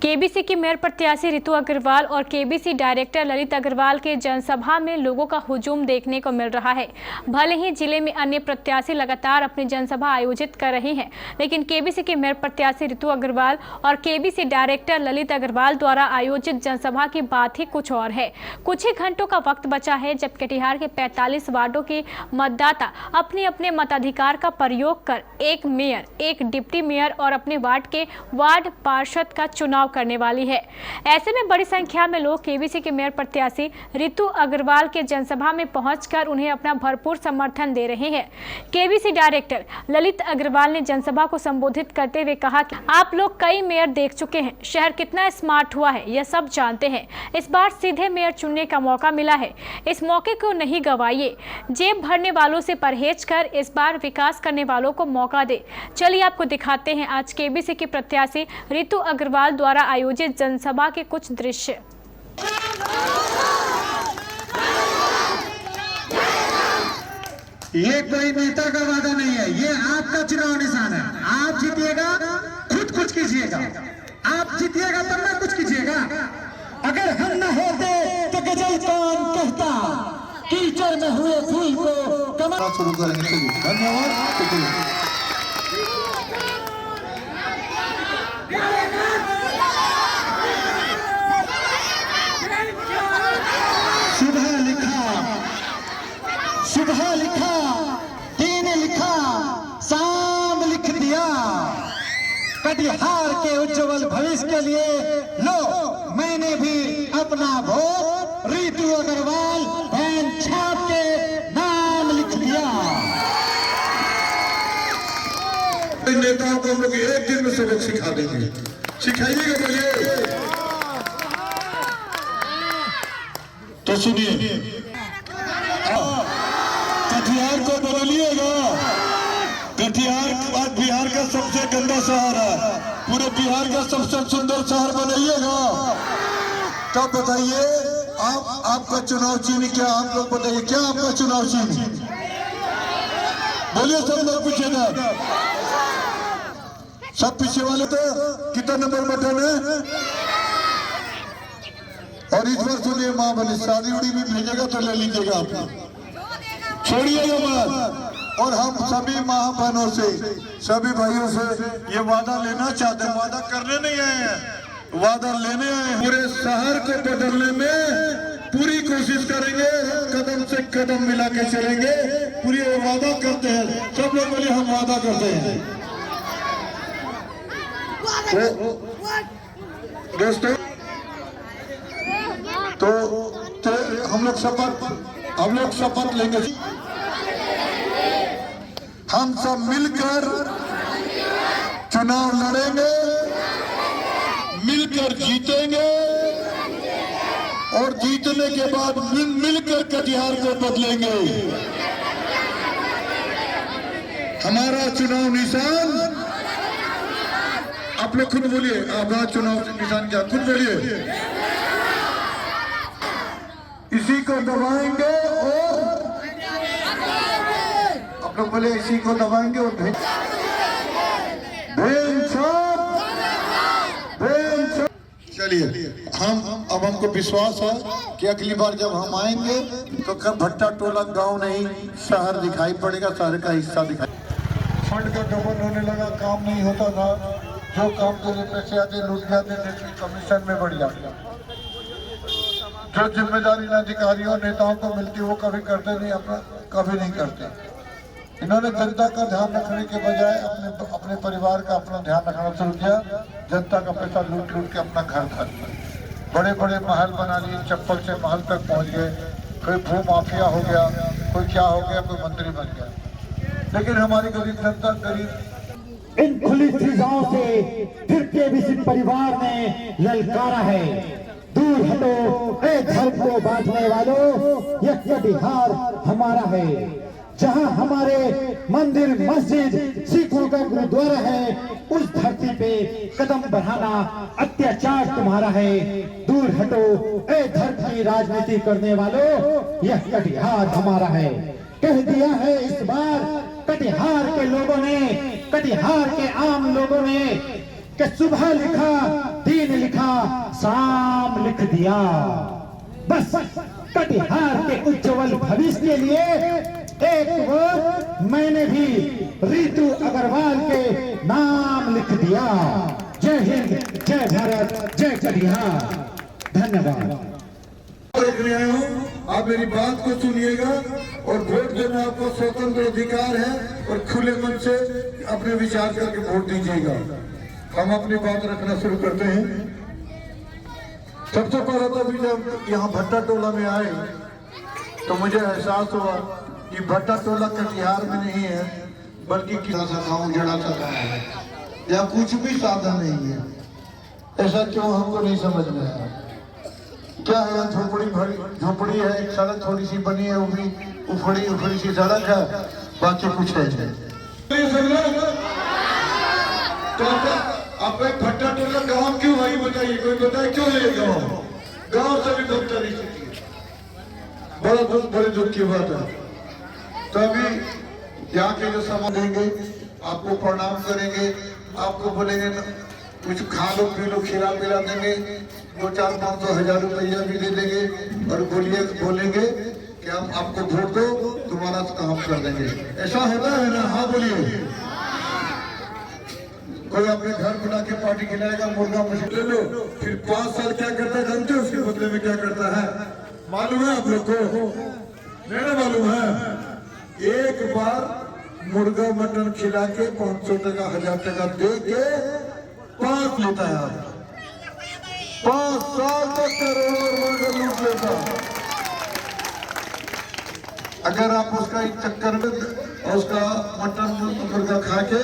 KBC की mayor प्रत्याशी रितु अग्रवाल और केबीसी डायरेक्टर ललित अग्रवाल के जनसभा में लोगों का हुजूम देखने को मिल रहा है। भले ही जिले में अन्य प्रत्याशी लगातार अपनी जनसभा आयोजित कर रहे हैं, लेकिन केबीसी के मेयर प्रत्याशी रितु अग्रवाल और केबीसी डायरेक्टर ललित अग्रवाल द्वारा आयोजित जनसभा की बात ही कुछ और है। कुछ ही घंटों का वक्त बचा है जब कटिहार के 45 वार्डों के मतदाता अपने अपने मताधिकार का प्रयोग कर एक मेयर, एक डिप्टी मेयर और अपने वार्ड के वार्ड पार्षद का चुनाव करने वाली है। ऐसे में बड़ी संख्या में लोग केबीसी के मेयर प्रत्याशी रितु अग्रवाल के जनसभा में पहुंचकर उन्हें अपना भरपूर समर्थन दे रहे हैं। केबीसी डायरेक्टर ललित अग्रवाल ने जनसभा को संबोधित करते हुए कहा कि आप लोग कई मेयर देख चुके हैं, शहर कितना स्मार्ट हुआ है यह सब जानते हैं। इस बार सीधे मेयर चुनने का मौका मिला है, इस मौके को नहीं गवाइए। जेब भरने वालों से परहेज कर इस बार विकास करने वालों को मौका दे। चलिए आपको दिखाते हैं आज केबीसी की प्रत्याशी रितु अग्रवाल द्वारा आयोजित जनसभा के कुछ दृश्य। ये कोई नेता का वादा नहीं है, ये आपका चुनाव निशान है। आप जीतिएगा, खुद कुछ कीजिएगा। आप जीतिएगा तब ना कुछ कीजिएगा। अगर हम न होते तो गजल कौन कहता, कीचड़ में हुए फूल को कमर। शुरू करेंगे। धन्यवाद। सुबह लिखा, दिन लिखा, शाम लिख दिया। कटिहार के उज्जवल भविष्य के लिए लो मैंने भी अपना वोट रितु अग्रवाल पैन छाप के नाम लिख दिया। नेताओं को हम लोग एक दिन में सबक सिखा देंगे, सिखाइएगा मुझे। तो सुनिए, कटिहार को बदलिएगा। कटिहार आज बिहार का सबसे गंदा शहर है, पूरे बिहार का सबसे सुंदर शहर बनाइएगा। तब बताइए आपका चुनाव चिन्ह क्या? आप लोग बताइए क्या आपका चुनाव चिन्ह? बोलिए सब लोग पीछे ना, सब पीछे वाले। तो कितना नंबर बटन है? और इस बार सुनिए, माँ भले शादी उड़ी भी भेजेगा तो ले लीजिएगा, आप छोड़िएगा मत। और हम सभी माँ बहनों से, सभी भाइयों से ये वादा लेना चाहते हैं, वादा करने नहीं आए हैं, वादा लेने आए हैं। पूरे शहर को बदलने में पूरी कोशिश करेंगे, कदम से कदम मिला के चलेंगे। पूरी वादा करते हैं, सब लोग बोले हम वादा करते हैं। दोस्तों तो हम लोग शपथ लेंगे। हम सब मिलकर चुनाव लड़ेंगे, मिलकर जीतेंगे और जीतने के बाद मिलकर कटिहार को बदलेंगे। हमारा चुनाव निशान, आप लोग खुद बोलिए, आपका चुनाव निशान क्या? खुद बोलिए। इसी को दबाएंगे और आप लोग बोले इसी को दबाएंगे और चलिए अब हमको विश्वास है कि अगली बार जब हम आएंगे तो भट्टा टोला गांव नहीं शहर दिखाई पड़ेगा, शहर का हिस्सा दिखाई। फंड का गबन होने लगा, काम नहीं होता था, जो काम के लिए पैसे आते लूट जाते थे, कमीशन में बढ़ जाता। जो जिम्मेदारी अधिकारियों नेताओं को मिलती वो कभी करते नहीं, अपना कभी नहीं करते। इन्होंने जनता का ध्यान रखने के बजाय अपने परिवार का अपना ध्यान रखना शुरू किया। जनता का पैसा लूट के अपना घर खरीदा, बड़े बड़े महल बना लिए, चप्पल से महल तक पहुंच गए। कोई भू माफिया हो गया, कोई क्या हो गया, कोई मंत्री बन गया। लेकिन हमारी गरीब जनता गरीब इन खुली फिजाओं से फिर केबीसी परिवार ने ललकारा है। दूर हटो ए धर्म को बांटने वालों, यह कटिहार हमारा है। जहां हमारे मंदिर मस्जिद सिखों का गुरुद्वारा है, उस धरती पे कदम बढ़ाना अत्याचार तुम्हारा है। दूर हटो ए धर्म की राजनीति करने वालों, यह कटिहार हमारा है। कह दिया है इस बार कटिहार के लोगों ने, कटिहार के आम लोगों ने कि सुबह लिखा, दिन लिखा, साम लिख दिया। बस कटिहार के उज्जवल भविष्य के लिए एक वोट मैंने भी रितु अग्रवाल के नाम लिख दिया। जय हिंद, जय भारत, जय कटिहार। धन्यवाद। देखने आया हूँ, आप मेरी बात को सुनिएगा और वोट देना आपका स्वतंत्र अधिकार है और खुले मन से अपने विचार करके वोट दीजिएगा। हम अपनी बात रखना शुरू करते हैं। सबसे पहले तो अभी जब यहाँ भट्टा टोला में आए तो मुझे एहसास हुआ कि भट्टा टोला कटिहार में नहीं है बल्कि किसी गाँव जड़ा सा है, या कुछ भी साधन नहीं है। ऐसा क्यों हमको नहीं समझ में आया। क्या है, झोपड़ी है, एक सड़क थोड़ी सी बनी है, वो भी उखड़ी सी सड़क है, बाकी कुछ है। तो आप भट्टा टोला गाँव क्यों आई बताइए, कोई बताए क्यों है गाँव से भी बदतर स्थिति है। बड़े दुख की बात है। तो अभी यहाँ के जो समाज देंगे आपको प्रणाम करेंगे, आपको बोलेंगे कुछ खा लो पी लो, खिला पिला देंगे, 2-4-500 रुपया भी दे देंगे और बोलेंगे कि हम आपको वोट दो, तुम्हारा काम कर देंगे। ऐसा होता है ना? हाँ बोलिए। कोई अपने घर बुला के पार्टी खिलाएगा, मुर्गा मछली ले लो, फिर 5 साल क्या करता है जानते हो? उसके बदले में क्या करता है मालूम है आप लोग को? नहीं मालूम है? एक बार मुर्गा मटन खिला के 500 टका 1000 टका दे के 5 लेता है। 5 साल तक करोड़ लूट लेता। अगर आप उसका एक चक्कर में उसका मटन मुर्गा खा के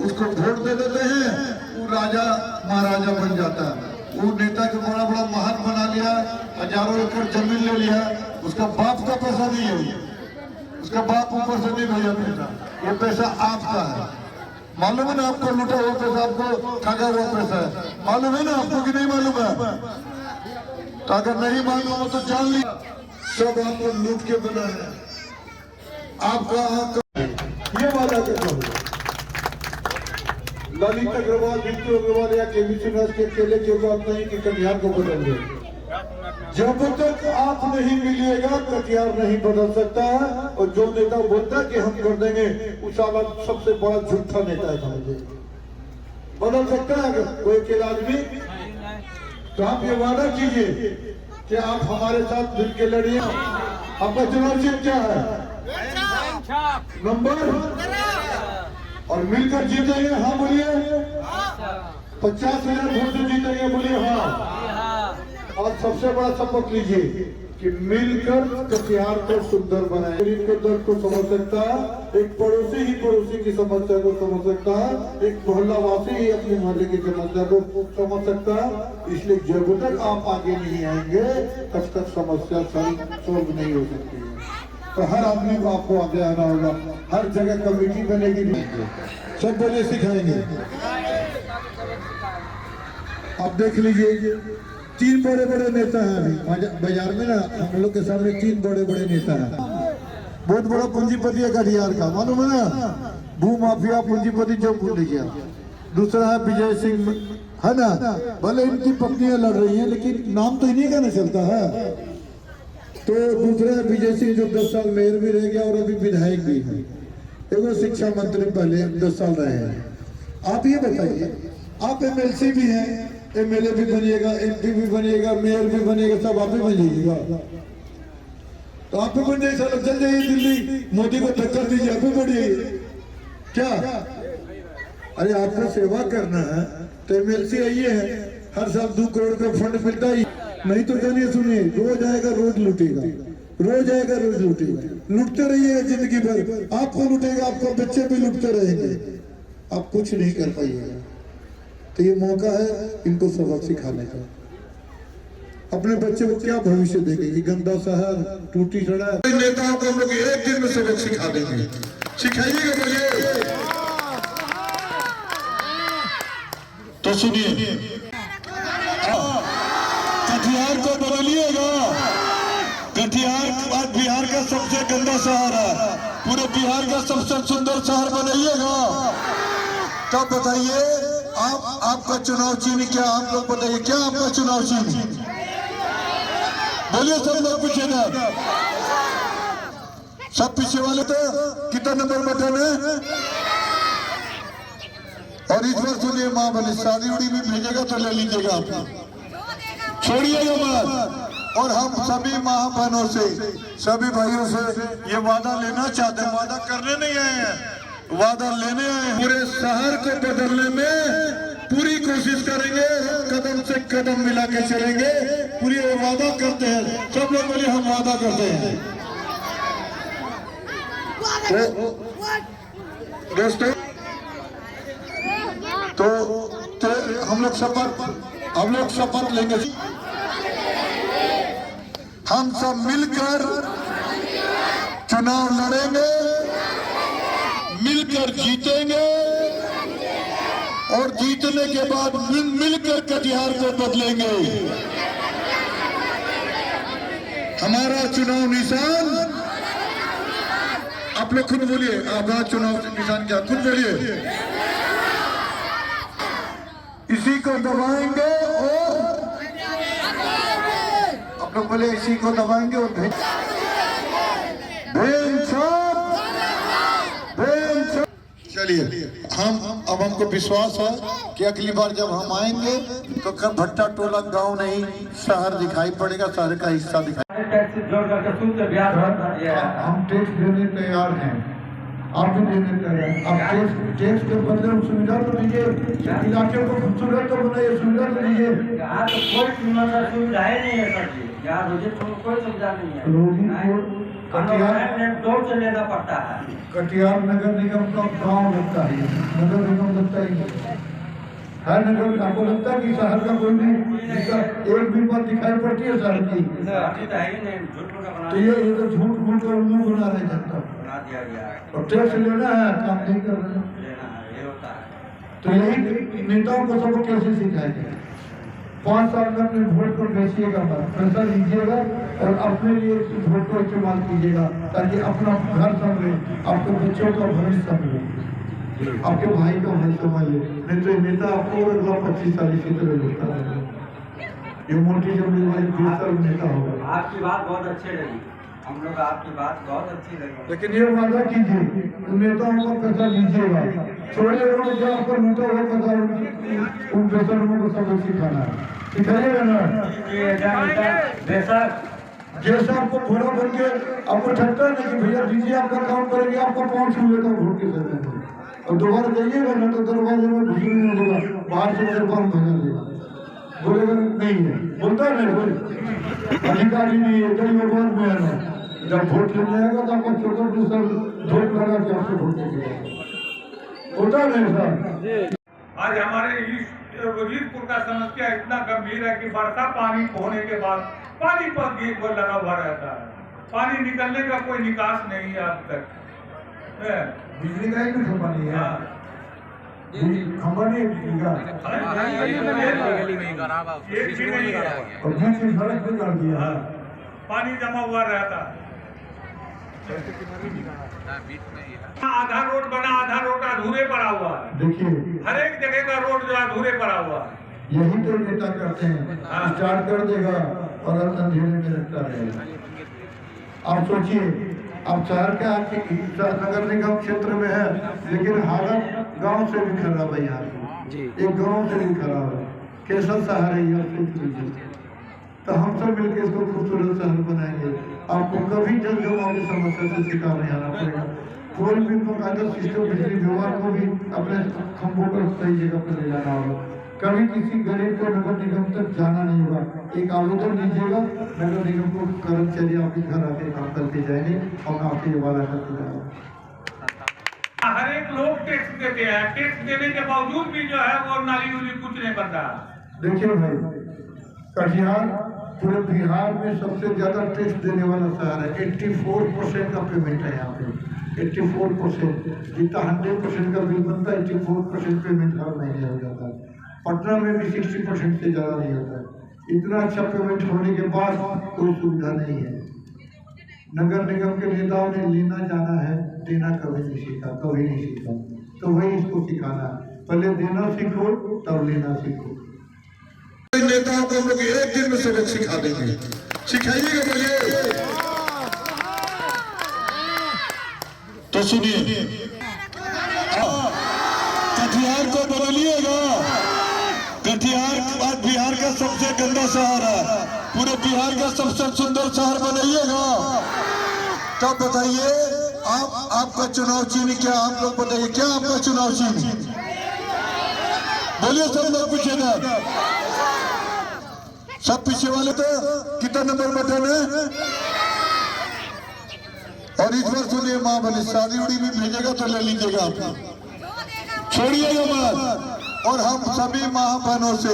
उसको वोट दे देते हैं, वो राजा महाराजा बन जाता है। वो नेता के बड़ा महल बना लिया, हजारों एकड़ जमीन ले लिया, उसका बाप का पैसा नहीं है, उसका बाप ऊपर से नहीं भेजा पैसा, ये पैसा आपका है। मालूम है ना आपको? लूटा हुआ पैसा, आपको ठगा हुआ पैसा है। मालूम है ना आपको कि नहीं मालूम है? तो अगर नहीं मालूम हो तो जान लिया, सब आपको लूट के बना है। आपका ये वादा कर ललित अग्रवाल, रितु अग्रवाल या केबीसी के अकेले की बात नहीं कि कटिहार को बदल दे। जब तक आप नहीं मिलिएगा कटिहार नहीं बदल सकता है। और जो नेता बोलता है कि हम कर देंगे, उस साला सबसे बड़ा झूठा नेता है। बदल सकता है अगर कोई अकेला आदमी? तो आप ये वादा कीजिए कि आप हमारे साथ मिलकर लड़िए। आपका चुनाव चिन्ह क्या है? नंबर। और मिलकर जीतेंगे। हाँ बोलिए। 50,000 वोट से जीतेंगे। बोलिए हाँ। और सबसे बड़ा शपथ लीजिए कि मिलकर कटिहार को सुंदर बनाए। गरीब के दर्द को समझ सकता है, एक पड़ोसी ही पड़ोसी की समस्या को समझ सकता है, एक मोहल्ला वासी ही अपने मोहल्ले की समस्या को समझ सकता है। इसलिए जब तक आप आगे नहीं आएंगे तब तक समस्या सॉल्व नहीं हो सकती है। तो हर आदमी को आपको आगे आना होगा, हर जगह कमेटी बनेगी, सब बोले सिखाएंगे। आप देख लीजिए 3 बड़े नेता हैं अभी बाजार में ना, हम लोग के सामने 3 बड़े नेता हैं। बहुत बड़ा पूंजीपति है कटिहार का, मालूम है ना? भू माफिया पूंजीपति जो भूल गया। दूसरा है विजय सिंह, है ना? भले इनकी पत्नियां लड़ रही हैं लेकिन नाम तो इन्हीं का ना चलता है। तो दूसरा है विजय सिंह जो 10 साल मेयर भी रह गया और अभी विधायक भी है। एगो शिक्षा मंत्री पहले 10 साल रहे हैं। आप ये बताइए, आप MLC भी हैं, MLA भी बनिएगा, MP भी बनिएगा, मेयर भी बनिएगा, सब आप ही बन जाइएगा। तो आप भी बन जाइए, चल जाइए दिल्ली, मोदी को टक्कर दीजिए, आप भी बढ़िए। क्या? अरे आपको सेवा करना है तो MLC आइए है, हर साल 2 करोड़ का फंड मिलता ही नहीं। तो जानिए सुनिए, रोज आएगा रोज लूटेगा, रोज आएगा रोज लूटेगा, लूटते रहिएगा जिंदगी भर। आपको लूटेगा, आपको बच्चे भी लूटते रहेंगे, आप कुछ नहीं कर पाइएगा। तो ये मौका है इनको सबक सिखाने का। अपने बच्चे को क्या भविष्य देंगे? ये गंदा शहर, टूटी सड़क। नेताओं को हम लोग एक दिन में सबक सिखा देंगे। सिखाइएगा मुझे। तो सुनिए, कटिहार को बदलिएगा। कटिहार आज बिहार का सबसे गंदा शहर है, पूरे बिहार का सबसे सुंदर शहर बनाइएगा। तब बताइए आपका चुनाव चिन्ह क्या, आप लोग बताइए क्या आपका चुनाव चिन्ह? बोलिए सब लोग पीछे ना, सब पीछे वाले तो कितना नंबर बटन है? और इस बार सुनिए, माँ बने शादी उड़ी भी भेजेगा तो ले लीजिएगा, आप छोड़िएगा मत। और हम सभी माँ बहनों से, सभी भाइयों से ये वादा लेना चाहते हैं, वादा करने नहीं आए हैं, वादा लेने आए हैं। पूरे शहर को बदलने में पूरी कोशिश करेंगे, कदम से कदम मिला के चलेंगे, पूरी वादा करते हैं। सब लोग बोले हम वादा करते हैं। तो दोस्तों, तो हम लोग शपथ लेंगे, हम सब मिलकर चुनाव लड़ेंगे, मिलकर जीतेंगे और जीतने के बाद मिलकर कटिहार को बदलेंगे। हमारा चुनाव निशान, आप लोग खुद बोलिए, आपका चुनाव निशान क्या, खुद बोलिए। इसी को दबाएंगे और आप लोग बोले इसी को दबाएंगे और चलिए, अब हमको विश्वास है कि अगली बार जब हम आएंगे तो भट्टा टोला गांव नहीं शहर दिखाई पड़ेगा, शहर का हिस्सा दिखाई। हम टैक्स देने तैयार हैं, आप भी देने तैयार हैं। आप टैक्स के बदले सुविधा तो दीजिए, इलाके को खूबसूरत तो बनाइए, सुविधा तो दीजिए। यहाँ तो कोई सुविधा नहीं है सर जी, यहाँ रोजी कोई सुविधा नहीं है। दूर से लेना पड़ता है। कटिहार नगर निगम का गांव लगता है, नगर निगम लगता ही हर नगर आपको लगता है कि शहर का कोई नहीं, एक भी बात दिखाई पड़ती है शहर की, तो ये तो झूठ मूठ कर उल्लू बना रहे जनता। और टैक्स लेना है, काम नहीं कर रहे, तो यही नेताओं को सबको कैसे सिखाएंगे? 5 साल में अपने वोट को बेचिएगा मत, पैसा लीजिएगा और अपने लिए वोट को इस्तेमाल कीजिएगा, ताकि अपना घर संभले, आपके बच्चों का भविष्य संभले, आपके भाई का भविष्य संभाले। नहीं तो नेता आपको 25 साल इसी तरह लेता है, ये मोटी जमीन वाली 20 साल नेता होगा। आपकी बात बहुत अच्छी लगी, हम लोग आपकी बात बहुत अच्छी लगी, लेकिन ये वादा कीजिए, नेताओं का पैसा लीजिएगा, छोड़िए लोग जो आपको नेता हो पैसा उन पैसा लोगों को सब सिखाना है, सिखाइएगा ना। जैसा आपको घोड़ा बन के आपको ठगता है कि भैया दीजिए, आपका काम करेंगे, आपका पाँव छू लेगा वोट के समय, और दोबारा जाइएगा ना तो दरवाजे में घुस नहीं होगा, बाहर से दरबार भेजा देगा, बोलेगा नहीं है, बोलता है नहीं, बोले अधिकारी नहीं है, कई बार में है ना। जब वोट लेने आएगा तो आपका छोटा दूसरा धोख लगा के आपसे वोट देगा, होता नहीं सर। आज हमारे इस वजीरपुर का समस्या इतना गंभीर है कि बरसा पानी होने के बाद पानी पर गेट पर लगा हुआ रहता है, पानी निकलने का कोई निकास नहीं है अब तक। बिजली का ही भी खंभा नहीं है, खंभा नहीं है बिजली का, एक भी नहीं है, और बीच में सड़क भी कर दिया है, पानी जमा हुआ रहता है। आधा रोड बना, आधा रोड अधूरे पड़ा हुआ है। देखिए हर एक जगह का रोड जो अधूरे पड़ा हुआ है। यही तो नेता करते हैं, स्टार्ट कर देगा और अंधेरे में रखता रहेगा। आप सोचिए, आप शहर के आपके नगर निगम क्षेत्र में है, लेकिन हालत गांव से भी खराब है, यहाँ एक गांव से भी खराब है, कैसा शहर है यह सोच लीजिए। तो हम सब मिलकर इसको खूबसूरत शहर बनाएंगे। आपको कभी जल जमाव की समस्या से शिकार नहीं आना पड़ेगा, कोई भी बकायदा सिस्टम बिजली व्यवहार को भी अपने खंभों पर सही जगह पर ले जाना होगा, कभी किसी गरीब को नगर निगम तक जाना नहीं होगा। एक आवेदन दीजिएगा, नगर निगम को कर्मचारी आपके घर आके काम करके जाएंगे और आपके वादा करके जाएंगे। हर एक लोग टैक्स देते हैं, टैक्स देने के बावजूद भी जो है वो नाली उली कुछ नहीं बन रहा। देखिए भाई, कटिहार पूरे बिहार में सबसे ज्यादा टैक्स देने वाला शहर है, 84% का पेमेंट है यहाँ पे, 84%, जितना 100% का बिल बनता है 84% पेमेंट हर महीने हो जाता है। पटना में भी 60% से ज़्यादा नहीं होता है। इतना अच्छा पेमेंट होने के बाद कोई सुविधा नहीं है। नगर निगम के नेताओं ने लेना जाना है, देना कभी नहीं सीखा, कभी नहीं सीखा, तो वही इसको सिखाना है। पहले देना सीखो, तब लेना सीखो। नेताओं को हम लोग एक दिन में सबक सिखा देंगे, सिखाइएगा बोलिए। तो सुनिए, कटिहार को बदलिएगा। कटिहार आज बिहार का सबसे गंदा शहर है, पूरे बिहार का सबसे सुंदर शहर बनाइएगा। तब बताइए आपका चुनाव चिन्ह क्या? आप लोग बताइए क्या आपका चुनाव चिन्ह? बोलिए सब लोग पूछेगा। सब पीछे वाले तो कितना नंबर बटन है? और इस बार सुनिए, माँ बने शादी उड़ी भी भेजेगा तो ले लीजिएगा, आप छोड़िएगा मत। और हम सभी माँ बहनों से,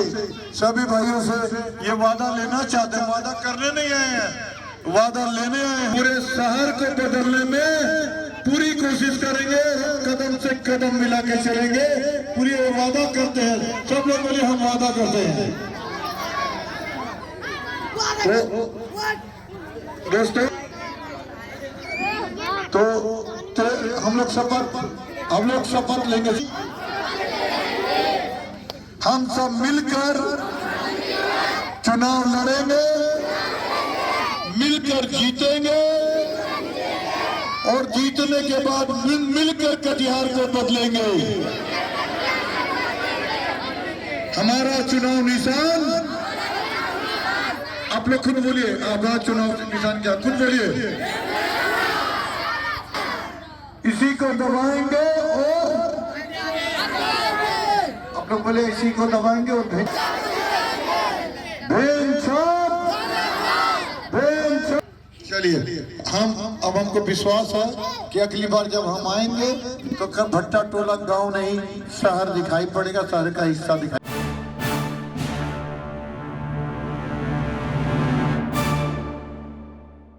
सभी भाइयों से ये वादा लेना चाहते हैं, वादा करने नहीं आए हैं, वादा लेने आए हैं। पूरे शहर को बदलने में पूरी कोशिश करेंगे, कदम से कदम मिला के चलेंगे, पूरी वादा करते हैं। सब लोग बोले हम वादा करते हैं। दोस्तों तो हम लोग शपथ लेंगे। हम सब मिलकर चुनाव लड़ेंगे, मिलकर जीतेंगे और जीतने के बाद मिलकर कटिहार को बदलेंगे। हमारा चुनाव निशान, आप लोग खुद बोलिए, आपका चुनाव निशान क्या? खुद बोलिए। इसी को दबाएंगे और आप लोग बोले इसी को दबाएंगे और चलिए। अब हमको विश्वास है कि अगली बार जब हम आएंगे तो भट्टा टोला गांव नहीं शहर दिखाई पड़ेगा, शहर का हिस्सा दिखाई